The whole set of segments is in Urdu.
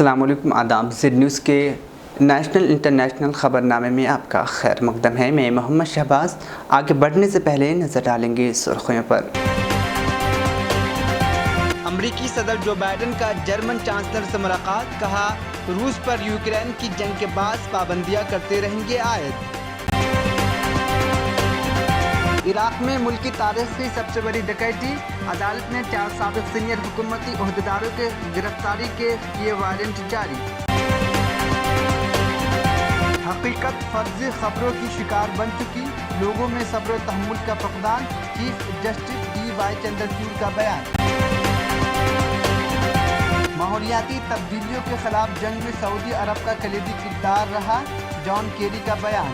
السلام علیکم، آداب۔ زد نیوز کے نیشنل انٹرنیشنل خبر نامے میں آپ کا خیر مقدم ہے۔ میں محمد شہباز۔ آگے بڑھنے سے پہلے نظر ڈالیں گے سرخیوں پر۔ امریکی صدر جو بائیڈن کا جرمن چانسلر سے ملاقات، کہا روس پر یوکرین کی جنگ کے بعد پابندیاں کرتے رہیں گے عائد۔ عراق میں ملک کی تاریخ کی سب سے بڑی ڈکیتی، عدالت نے 4 سابق سینئر حکومتی عہدیداروں کے گرفتاری کے کیے وارنٹ جاری۔ حقیقت فرضی خبروں کی شکار بن چکی، لوگوں میں صبر و تحمل کا فقدان، chief justice D Y Chandrachud کا بیان۔ ماحولیاتی تبدیلیوں کے خلاف جنگ میں سعودی عرب کا کلیدی کردار رہا، جان کیری کا بیان۔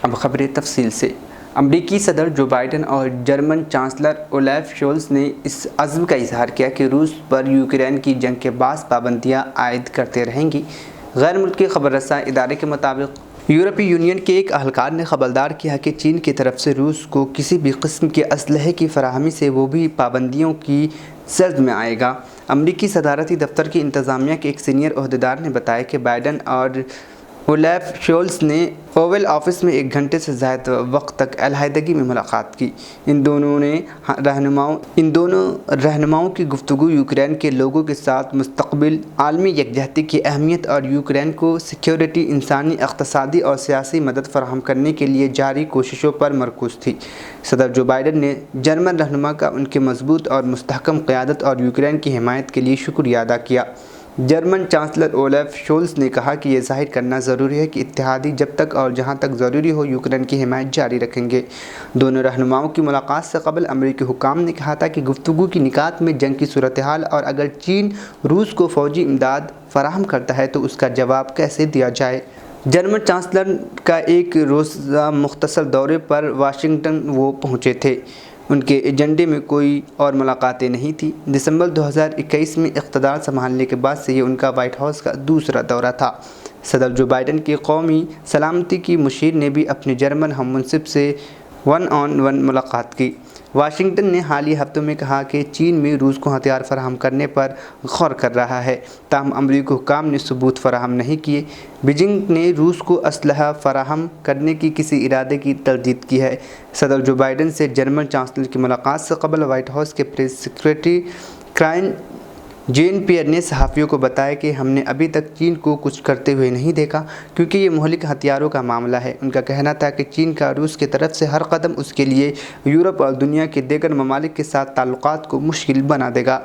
اب خبریں تفصیل سے۔ امریکی صدر جو بائیڈن اور جرمن چانسلر اولاف شولز نے اس عزم کا اظہار کیا کہ روس پر یوکرین کی جنگ کے بعد پابندیاں عائد کرتے رہیں گی۔ غیر ملکی خبر رساں ادارے کے مطابق یورپی یونین کے ایک اہلکار نے خبردار کیا کہ چین کی طرف سے روس کو کسی بھی قسم کے اسلحے کی فراہمی سے وہ بھی پابندیوں کی زرد میں آئے گا۔ امریکی صدارتی دفتر کی انتظامیہ کے ایک سینئر عہدیدار نے بتایا کہ بائیڈن اور اولاف شولز نے اوول آفس میں 1 گھنٹے سے زائد وقت تک علیحدگی میں ملاقات کی۔ ان دونوں رہنماؤں کی گفتگو یوکرین کے لوگوں کے ساتھ مستقبل، عالمی یکجہتی کی اہمیت اور یوکرین کو سیکیورٹی، انسانی، اقتصادی اور سیاسی مدد فراہم کرنے کے لیے جاری کوششوں پر مرکوز تھی۔ صدر جو بائیڈن نے جرمن رہنما کا ان کے مضبوط اور مستحکم قیادت اور یوکرین کی حمایت کے لیے شکریہ ادا کیا۔ جرمن چانسلر اولاف شولز نے کہا کہ یہ ظاہر کرنا ضروری ہے کہ اتحادی جب تک اور جہاں تک ضروری ہو یوکرین کی حمایت جاری رکھیں گے۔ دونوں رہنماؤں کی ملاقات سے قبل امریکی حکام نے کہا تھا کہ گفتگو کی نکات میں جنگ کی صورتحال اور اگر چین روس کو فوجی امداد فراہم کرتا ہے تو اس کا جواب کیسے دیا جائے۔ جرمن چانسلر کا ایک روزہ مختصر دورے پر واشنگٹن وہ پہنچے تھے۔ ان کے ایجنڈے میں کوئی اور ملاقاتیں نہیں تھیں۔ دسمبر 2021 میں اقتدار سنبھالنے کے بعد سے یہ ان کا وائٹ ہاؤس کا دوسرا دورہ تھا۔ صدر جو بائیڈن کی قومی سلامتی کی مشیر نے بھی اپنے جرمن ہم منصب سے 1 on 1 ملاقات کی۔ واشنگٹن نے حالیہ ہفتوں میں کہا کہ چین میں روس کو ہتھیار فراہم کرنے پر غور کر رہا ہے، تاہم امریکی حکام نے ثبوت فراہم نہیں کیے۔ بیجنگ نے روس کو اسلحہ فراہم کرنے کی کسی ارادے کی تردید کی ہے۔ صدر جو بائیڈن سے جرمن چانسلر کی ملاقات سے قبل وائٹ ہاؤس کے پریس سیکریٹری کرائن جین پیئر نے صحافیوں کو بتایا کہ ہم نے ابھی تک چین کو کچھ کرتے ہوئے نہیں دیکھا کیونکہ یہ مہلک ہتھیاروں کا معاملہ ہے۔ ان کا کہنا تھا کہ چین کا روس کی طرف سے ہر قدم اس کے لیے یورپ اور دنیا کے دیگر ممالک کے ساتھ تعلقات کو مشکل بنا دے گا۔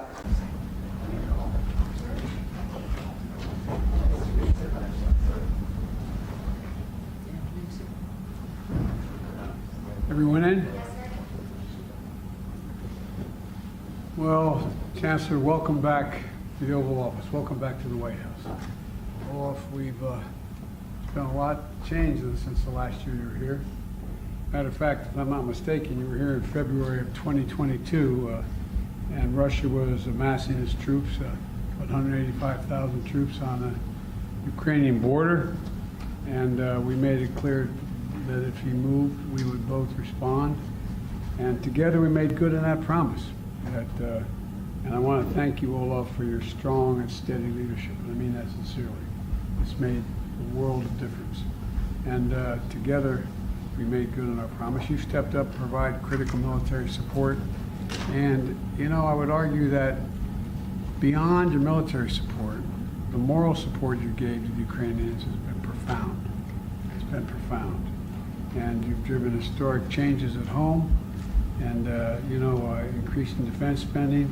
Everyone in? Well, Chancellor, welcome back to the Oval Office. Welcome back to the White House. Olaf, we've done a lot changed since the last year you were here. Matter of fact, if I'm not mistaken, you were here in February of 2022, and Russia was amassing its troops, 185,000 troops on the Ukrainian border, and we made it clear that if he moved, we would both respond. And together we made good on that promise. And I want to thank you, Olaf, for your strong and steady leadership. I mean that sincerely. It's made a world of difference. And together we made good on our promise. You stepped up to provide critical military support. And, you know, I would argue that beyond your military support, the moral support you gave to the Ukrainians has been profound. It's been profound. And you've driven historic changes at home, and increasing defense spending,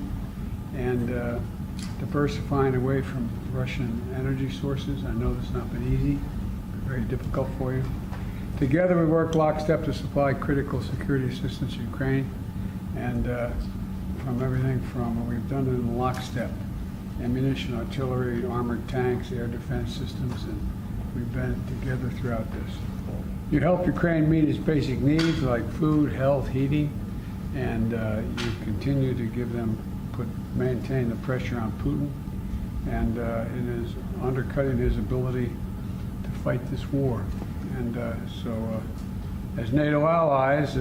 and diversifying away from Russian energy sources. I know that's not been easy, very difficult for you. Together we work lockstep to supply critical security assistance to Ukraine, and from everything from what we've done in lockstep, ammunition, artillery, armored tanks, air defense systems, and we've been together throughout this. You help Ukraine meet its basic needs like food, health, heating, and you continue to give them, maintain the pressure on Putin, and it is undercutting his ability to fight this war. And so as NATO allies,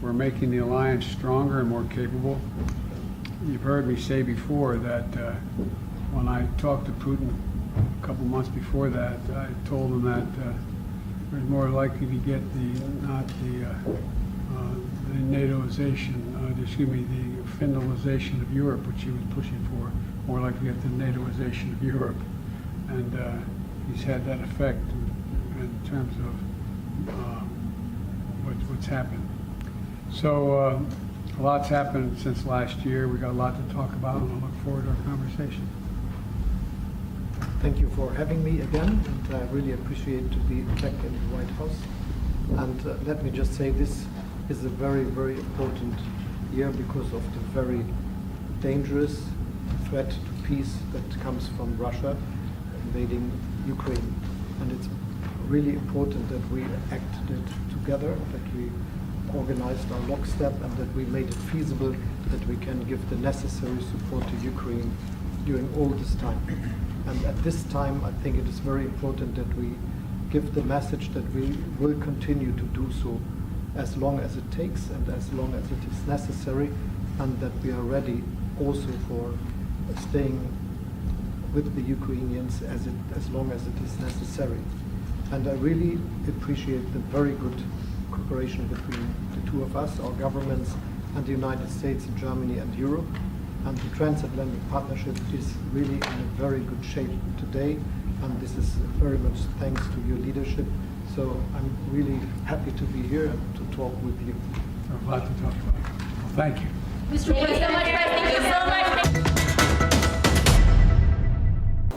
we're making the alliance stronger and more capable. you've heard me say before that when I talked to Putin a couple months before that, I told him that we're more likely to get not the NATOization, the Finlandization of Europe, which he was pushing for, more likely to get the NATOization of Europe. And he's had that effect in terms of what's happened. So a lot's happened since last year. We got a lot to talk about, and I look forward to our conversation. Thank you for having me again, and I really appreciate to be back in the White House. And let me just say this is a very, very important year because of the very dangerous threat to peace that comes from Russia invading Ukraine. And it's really important that we acted together, that we organized our lockstep, and that we made it feasible that we can give the necessary support to Ukraine during all this time. And at this time, I think it is very important that we give the message that we will continue to do so as long as it takes and as long as it is necessary, and that we are ready also for staying with the Ukrainians as long as it is necessary. And I really appreciate the very good cooperation between the two of us, our governments, and the United States, and Germany, and Europe. And the transatlantic partnership is really in a very good shape today, and this is very much thanks to your leadership. So I'm really happy to be here and to talk with you. There's a lot to talk about. Well, thank you. Mr. President, thank you so much.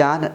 4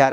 4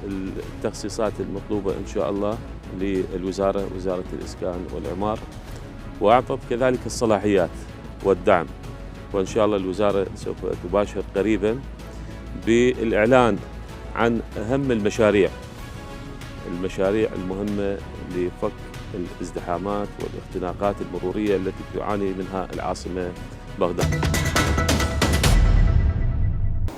التخصيصات المطلوبة إن شاء الله للوزارة، وزارة الإسكان والإعمار، وأعطت كذلك الصلاحيات والدعم، وإن شاء الله الوزارة سوف تباشر قريبا بالإعلان عن أهم المشاريع المهمة لفك الازدحامات والاختناقات المرورية التي تعاني منها العاصمة بغداد.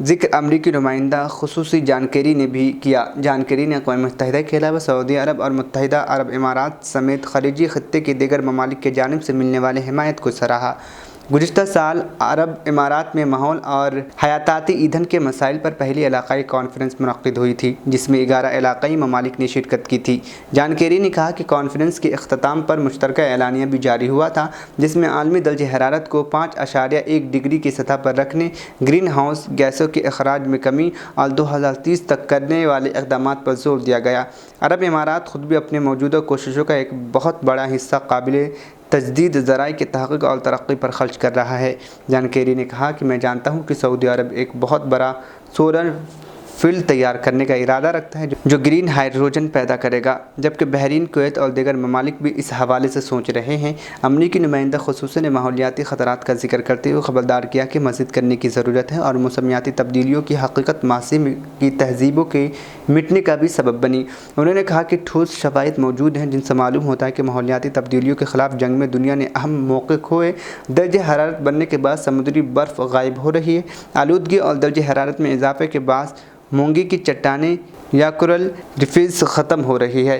ذکر امریکی نمائندہ خصوصی جان کیری نے بھی کیا۔ جان کیری نے اقوام متحدہ کے علاوہ سعودی عرب اور متحدہ عرب امارات سمیت خلیجی خطے کے دیگر ممالک کی جانب سے ملنے والے حمایت کو سراہا۔ گزشتہ سال عرب امارات میں ماحول اور حیاتیاتی ایندھن کے مسائل پر پہلی علاقائی کانفرنس منعقد ہوئی تھی، جس میں 11 علاقائی ممالک نے شرکت کی تھی۔ جان کیری نے کہا کہ کانفرنس کے اختتام پر مشترکہ اعلانیہ بھی جاری ہوا تھا، جس میں عالمی درجہ حرارت کو 5.1 ڈگری کی سطح پر رکھنے، گرین ہاؤس گیسوں کے اخراج میں کمی اور 2030 تک کرنے والے اقدامات پر زور دیا گیا۔ عرب امارات خود بھی اپنے موجودہ کوششوں کا ایک بہت بڑا حصہ قابل تجدید ذرائع کی تحقیق اور ترقی پر خرچ کر رہا ہے۔ جان کیری نے کہا کہ میں جانتا ہوں کہ سعودی عرب ایک بہت بڑا سولر فیلڈ تیار کرنے کا ارادہ رکھتا ہے جو گرین ہائیڈروجن پیدا کرے گا، جبکہ بحرین، کویت اور دیگر ممالک بھی اس حوالے سے سوچ رہے ہیں۔ امریکی نمائندہ خصوصی نے ماحولیاتی خطرات کا ذکر کرتے ہوئے خبردار کیا کہ مزید کرنے کی ضرورت ہے اور موسمیاتی تبدیلیوں کی حقیقت ماضی کی تہذیبوں کے مٹنے کا بھی سبب بنی۔ انہوں نے کہا کہ ٹھوس شواہد موجود ہیں جن سے معلوم ہوتا ہے کہ ماحولیاتی تبدیلیوں کے خلاف جنگ میں دنیا نے اہم موقع کھوئے۔ درجہ حرارت بڑھنے کے بعد سمندری برف غائب ہو رہی ہے۔ آلودگی اور درجہ حرارت میں اضافے کے باعث مونگی کی چٹانیں یا کورل ریفز ختم ہو رہی ہے۔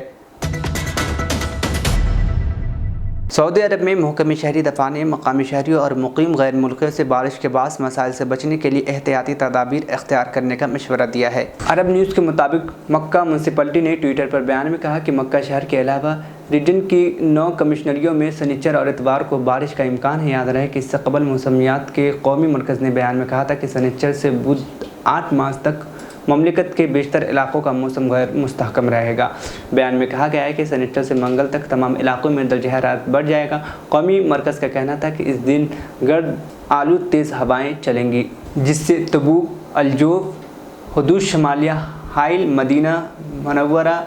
سعودی عرب میں محکمہ شہری دفاع نے مقامی شہریوں اور مقیم غیر ملکیوں سے بارش کے باعث مسائل سے بچنے کے لیے احتیاطی تدابیر اختیار کرنے کا مشورہ دیا ہے۔ عرب نیوز کے مطابق مکہ میونسپلٹی نے ٹویٹر پر بیان میں کہا کہ مکہ شہر کے علاوہ ریجن کی 9 کمشنریوں میں سنیچر اور اتوار کو بارش کا امکان ہے۔ یاد رہے کہ اس سے قبل موسمیات کے قومی مرکز نے بیان میں کہا تھا کہ سنیچر سے بدھ 8 مارچ تک مملکت کے بیشتر علاقوں کا موسم غیر مستحکم رہے گا۔ بیان میں کہا گیا ہے کہ سنیچر سے منگل تک تمام علاقوں میں درجہ حرارت بڑھ جائے گا۔ قومی مرکز کا کہنا تھا کہ اس دن گرد آلود تیز ہوائیں چلیں گی، جس سے تبوک، الجوف، حدود شمالیہ، حائل، مدینہ منورہ،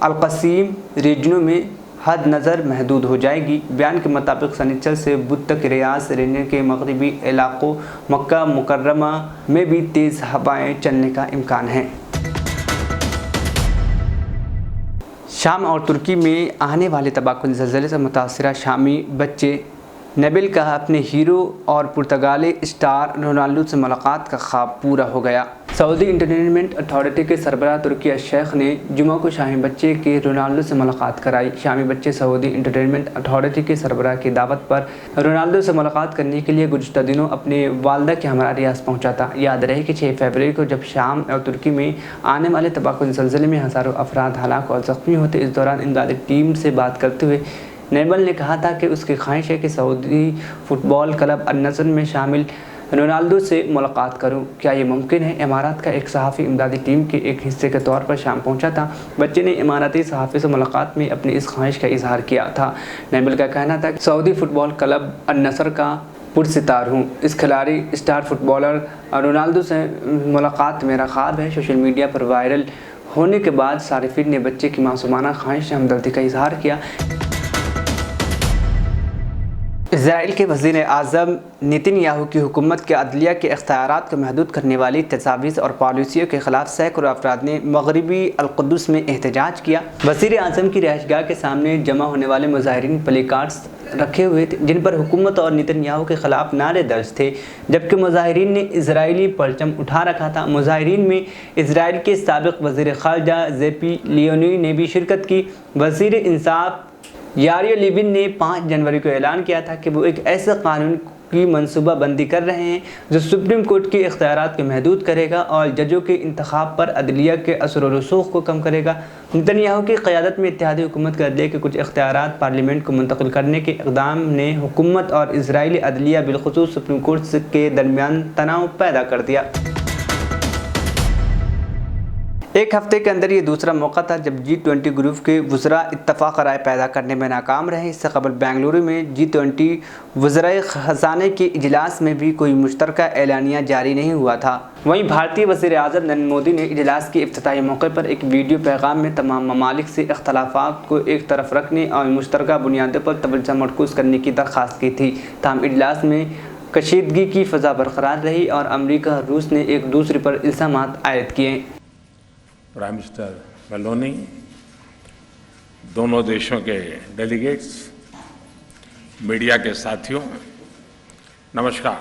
القصیم ریجنوں میں حد نظر محدود ہو جائے گی۔ بیان کے مطابق سنیچر سے بدھ تک ریاض ریجن کے مغربی علاقوں مکہ مکرمہ میں بھی تیز ہوائیں چلنے کا امکان ہے۔ شام اور ترکی میں آنے والے تباہ کن زلزلے سے متاثرہ شامی بچے نیبل کا اپنے ہیرو اور پرتگالی اسٹار رونالڈو سے ملاقات کا خواب پورا ہو گیا۔ سعودی انٹرٹینمنٹ اتھارٹی کے سربراہ ترکی الشیخ نے جمعہ کو شامی بچے کے رونالڈو سے ملاقات کرائی۔ شامی بچے سعودی انٹرٹینمنٹ اتھارٹی کے سربراہ کی دعوت پر رونالڈو سے ملاقات کرنے کے لیے گزشتہ دنوں اپنی والدہ کے ہمراہ ریاض پہنچا تھا۔ یاد رہے کہ 6 فروری کو جب شام اور ترکی میں آنے والے تباہ کن زلزلے میں ہزاروں افراد ہلاک اور زخمی ہوتے، اس دوران امدادی ٹیم سے بات کرتے ہوئے نیبل نے کہا تھا کہ اس کی خواہش ہے کہ سعودی فٹ بال کلب النصر میں شامل رونالڈو سے ملاقات کروں۔ کیا یہ ممکن ہے؟ امارات کا ایک صحافی امدادی ٹیم کے ایک حصے کے طور پر شام پہنچا تھا۔ بچے نے اماراتی صحافی سے ملاقات میں اپنی اس خواہش کا اظہار کیا تھا۔ نیبل کا کہنا تھا کہ سعودی فٹ بال کلب النصر کا پرستار ہوں۔ اس کھلاڑی اسٹار فٹ بالر رونالڈو سے ملاقات میرا خواب ہے۔ سوشل میڈیا پر وائرل ہونے کے بعد صارفین نے بچے کی معصومانہ خواہش سے ہمدردی کا اظہار کیا۔ اسرائیل کے وزیر اعظم نیتن یاہو کی حکومت کے عدلیہ کے اختیارات کو محدود کرنے والی تجاویز اور پالیسیوں کے خلاف سینکڑوں افراد نے مغربی القدس میں احتجاج کیا۔ وزیر اعظم کی رہائش گاہ کے سامنے جمع ہونے والے مظاہرین پلے کارڈز رکھے ہوئے تھے جن پر حکومت اور نیتن یاہو کے خلاف نعرے درج تھے، جبکہ مظاہرین نے اسرائیلی پرچم اٹھا رکھا تھا۔ مظاہرین میں اسرائیل کے سابق وزیر خارجہ زیپی لیونی نے بھی شرکت کی۔ وزیر انصاف یاریو لیون نے 5 جنوری کو اعلان کیا تھا کہ وہ ایک ایسے قانون کی منصوبہ بندی کر رہے ہیں جو سپریم کورٹ کے اختیارات کو محدود کرے گا اور ججوں کے انتخاب پر عدلیہ کے اثر و رسوخ کو کم کرے گا۔ نیتن یاہو کی قیادت میں اتحادی حکومت کے عدلیہ کے کچھ اختیارات پارلیمنٹ کو منتقل کرنے کے اقدام نے حکومت اور اسرائیلی عدلیہ بالخصوص سپریم کورٹ کے درمیان تناؤ پیدا کر دیا۔ ایک ہفتے کے اندر یہ دوسرا موقع تھا جب G20 گروپ کے وزراء اتفاق رائے پیدا کرنے میں ناکام رہے۔ اس سے قبل بنگلورو میں G20 وزرائے خزانہ کے اجلاس میں بھی کوئی مشترکہ اعلانیہ جاری نہیں ہوا تھا۔ وہیں بھارتی وزیر اعظم نریندر مودی نے اجلاس کے افتتاحی موقع پر ایک ویڈیو پیغام میں تمام ممالک سے اختلافات کو ایک طرف رکھنے اور مشترکہ بنیادوں پر توجہ مرکوز کرنے کی درخواست کی تھی۔ تاہم اجلاس میں کشیدگی کی فضا برقرار رہی اور امریکہ اور روس نے ایک دوسرے پر الزامات عائد کیے۔ پرائم منسٹر میلونی، دونوں دیشوں کے ڈیلیگیٹس، میڈیا کے ساتھیوں، نمسکار۔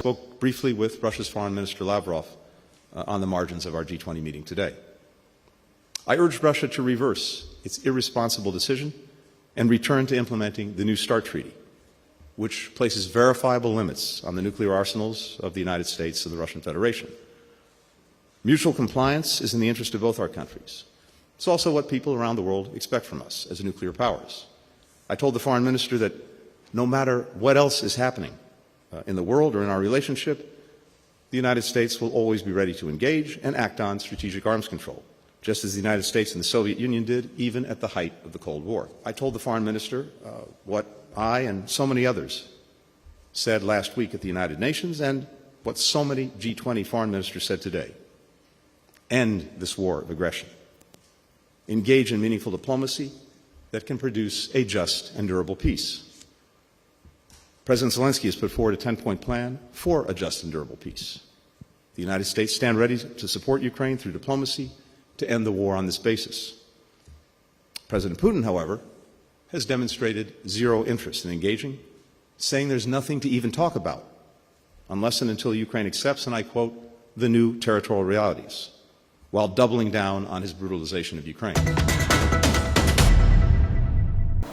Spoke briefly with Russia's Foreign Minister Lavrov on the margins of our G20 meeting today. I urged Russia to reverse its irresponsible decision and return to implementing the New START Treaty, which places verifiable limits on the nuclear arsenals of the United States and the Russian Federation. Mutual compliance is in the interest of both our countries. It's also what people around the world expect from us as nuclear powers. I told the Foreign Minister that no matter what else is happening in the world or in our relationship, the United States will always be ready to engage and act on strategic arms control, just as the United States and the Soviet Union did even at the height of the Cold War. I told the Foreign Minister what I and so many others said last week at the United Nations and what so many G20 foreign ministers said today. End this war of aggression. Engage in meaningful diplomacy that can produce a just and durable peace. President Zelensky has put forward a 10-point plan for a just and durable peace. The United States stand ready to support Ukraine through diplomacy to end the war on this basis. President Putin, however, has demonstrated zero interest in engaging, saying there's nothing to even talk about unless and until Ukraine accepts, and I quote, the new territorial realities, while doubling down on his brutalization of Ukraine.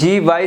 G.Y.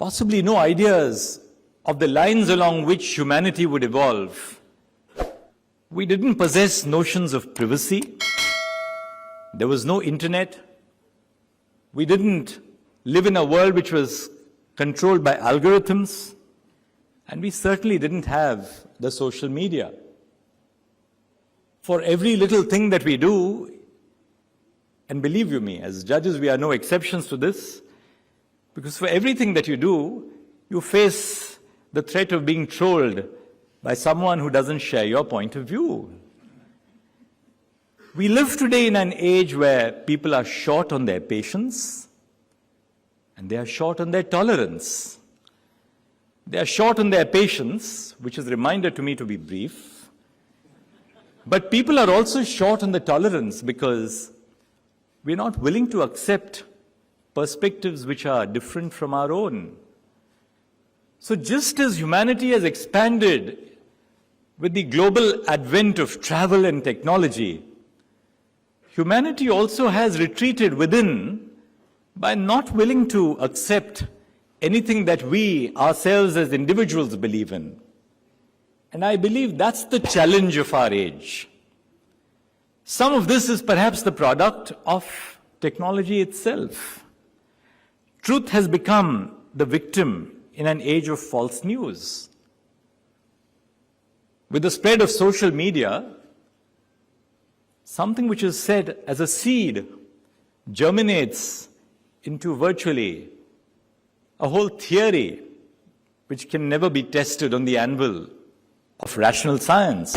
Possibly no ideas of the lines along which humanity would evolve. We didn't possess notions of privacy. There was no internet. We didn't live in a world which was controlled by algorithms, and we certainly didn't have the social media. For every little thing that we do, and believe you me, as judges we are no exceptions to this, because for everything that you do, you face the threat of being trolled by someone who doesn't share your point of view. We live today in an age where people are short on their patience and they are short on their tolerance. They are short on their patience, which is a reminder to me to be brief. But people are also short on the tolerance because we're not willing to accept perspectives which are different from our own. So just as humanity has expanded with the global advent of travel and technology, humanity also has retreated within by not willing to accept anything that we ourselves as individuals believe in. And I believe that's the challenge of our age. Some of this is perhaps the product of technology itself. Truth has become the victim in an age of false news. With the spread of social media, something which is said as a seed germinates into virtually a whole theory which can never be tested on the anvil of rational science.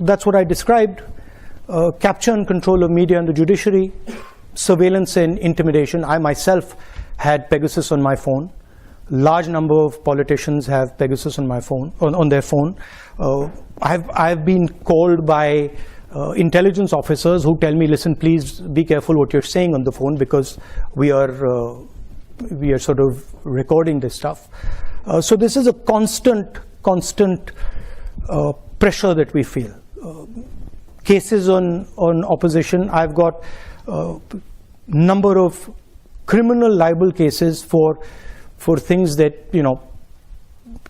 That's what I described. Capture and control of media and the judiciary, surveillance and intimidation. I myself had Pegasus on my phone. Large number of politicians have Pegasus on my phone, on their phone. I've been called by intelligence officers who tell me, listen, please be careful what you're saying on the phone because we are sort of recording this stuff. So this is a constant pressure that we feel. Cases on opposition, I've got number of criminal libel cases for things that, you know,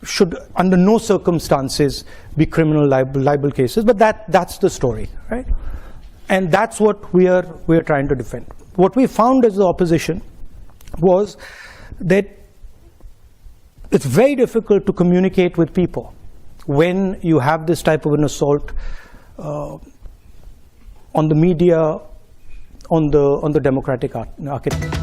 should under no circumstances be criminal libel cases, but that's the story, right? And that's what we are trying to defend. What we found as the opposition was that it's very difficult to communicate with people when you have this type of an assault on the media, on the democratic architecture.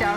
4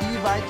D.Y.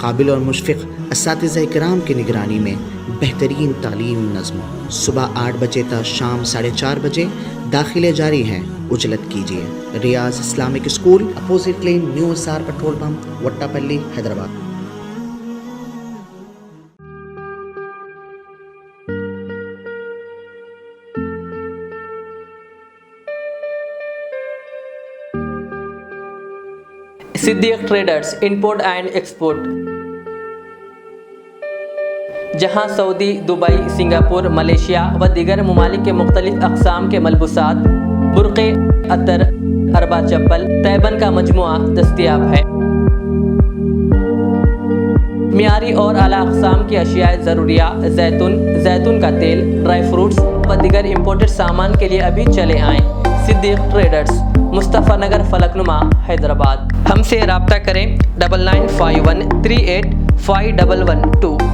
قابل اور مشفق اساتذہ کرام کی نگرانی میں بہترین تعلیم نظم. صبح 8 بجے تا شام 4:30 بجے داخلے جاری ہیں. اجلت کیجیے. Riyaz Islamic school, opposite lane, new SR petrol pump, Vattepally, Hyderabad. Siddiq traders import and export, جہاں سعودی، دبئی، سنگاپور، ملیشیا و دیگر ممالک کے مختلف اقسام کے ملبوسات، برقعے، عطر، اربا چپل، تیبن کا مجموعہ دستیاب ہے. معیاری اور اعلیٰ اقسام کی اشیاء ضروریہ، زیتون کا تیل، ڈرائی فروٹس و دیگر امپورٹڈ سامان کے لیے ابھی چلے آئیں. صدیق ٹریڈرز، مصطفیٰ نگر، فلک نما، حیدرآباد. ہم سے رابطہ کریں 9951385112.